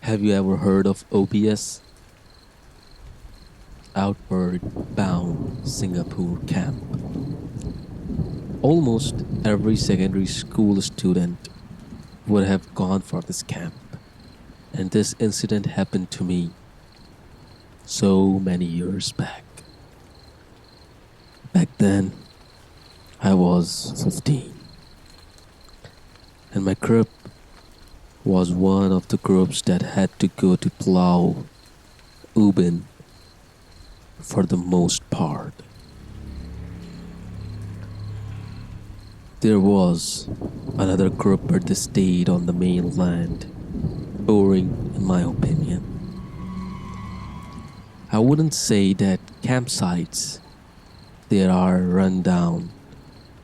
Have you ever heard of OBS? Outward Bound Singapore Camp. Almost every secondary school student would have gone for this camp, and this incident happened to me so many years back. Back then, I was 15, and my group was one of the groups that had to go to Pulau, Ubin, for the most part. There was another group but they stayed on the mainland. Boring in my opinion. I wouldn't say that campsites there are run down,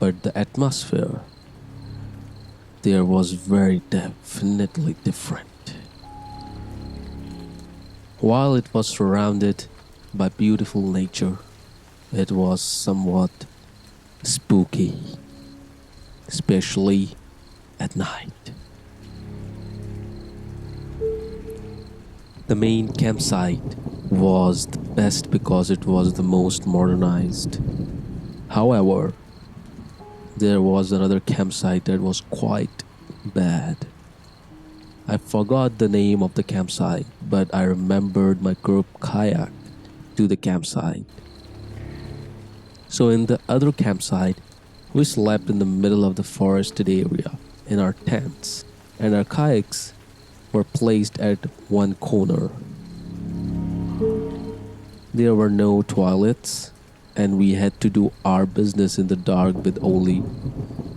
but the atmosphere there was very definitely different. While it was surrounded by beautiful nature, it was somewhat spooky, especially at night. The main campsite was the best because it was the most modernized. However, there was another campsite that was quite bad. I forgot the name of the campsite, but I remembered my group kayak to the campsite. So in the other campsite, we slept in the middle of the forested area in our tents, and our kayaks were placed at one corner. There were no toilets, and we had to do our business in the dark with only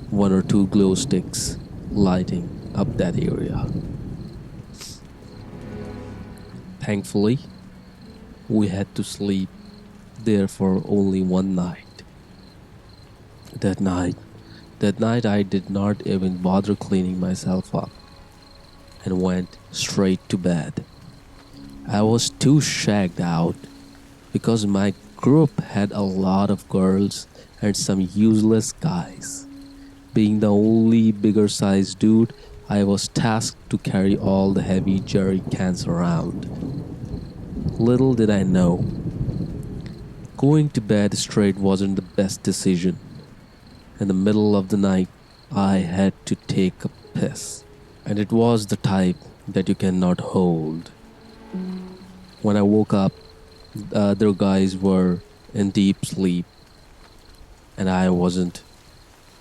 one or two glow sticks lighting up that area. Thankfully, we had to sleep there for only one night. That night I did not even bother cleaning myself up and went straight to bed. I was too shagged out because my group had a lot of girls and some useless guys. Being the only bigger sized dude, I was tasked to carry all the heavy jerry cans around. Little did I know, going to bed straight wasn't the best decision. In the middle of the night, I had to take a piss, and it was the type that you cannot hold. When I woke up, the other guys were in deep sleep, and I wasn't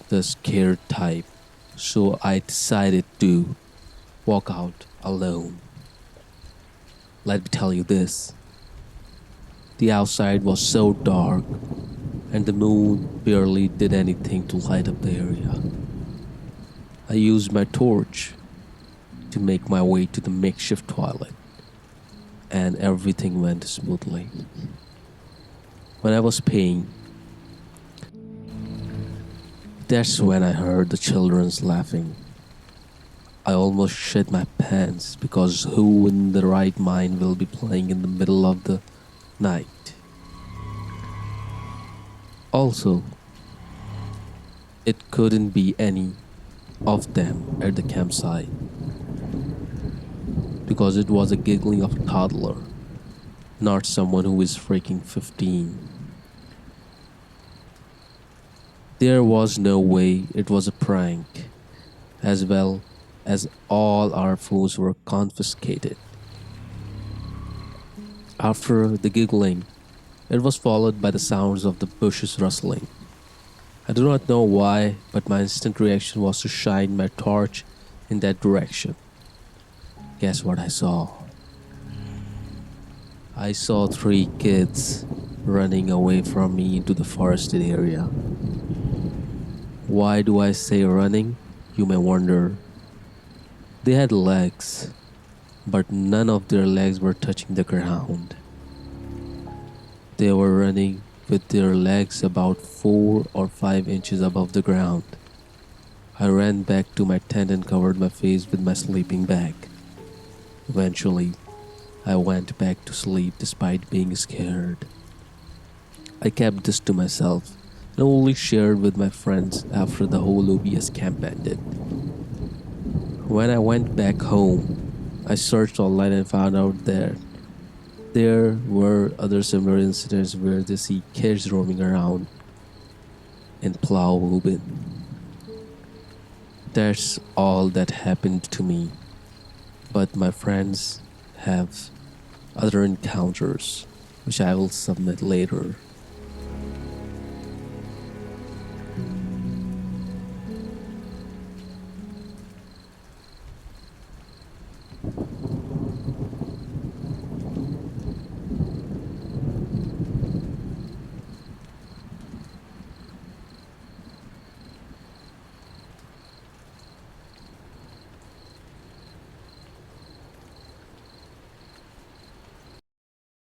the scared type, so I decided to walk out alone. Let me tell you this. The outside was so dark, and the moon barely did anything to light up the area. I used my torch to make my way to the makeshift toilet, and everything went smoothly. When I was peeing, that's when I heard the children's laughing. I almost shit my pants because who in the right mind will be playing in the middle of the night? Also, it couldn't be any of them at the campsite because it was a giggling of a toddler, not someone who is freaking 15. There was no way it was a prank, as well as all our phones were confiscated. After the giggling, it was followed by the sounds of the bushes rustling. I do not know why, but my instant reaction was to shine my torch in that direction. Guess what I saw? I saw 3 kids running away from me into the forested area. Why do I say running? You may wonder. They had legs, but none of their legs were touching the ground. They were running with their legs about 4 or 5 inches above the ground. I ran back to my tent and covered my face with my sleeping bag. Eventually, I went back to sleep despite being scared. I kept this to myself and only shared with my friends after the whole OBS camp ended. When I went back home, I searched online and found out that there were other similar incidents where they see kids roaming around in Pulau, Ubin. That's all that happened to me, but my friends have other encounters, which I will submit later.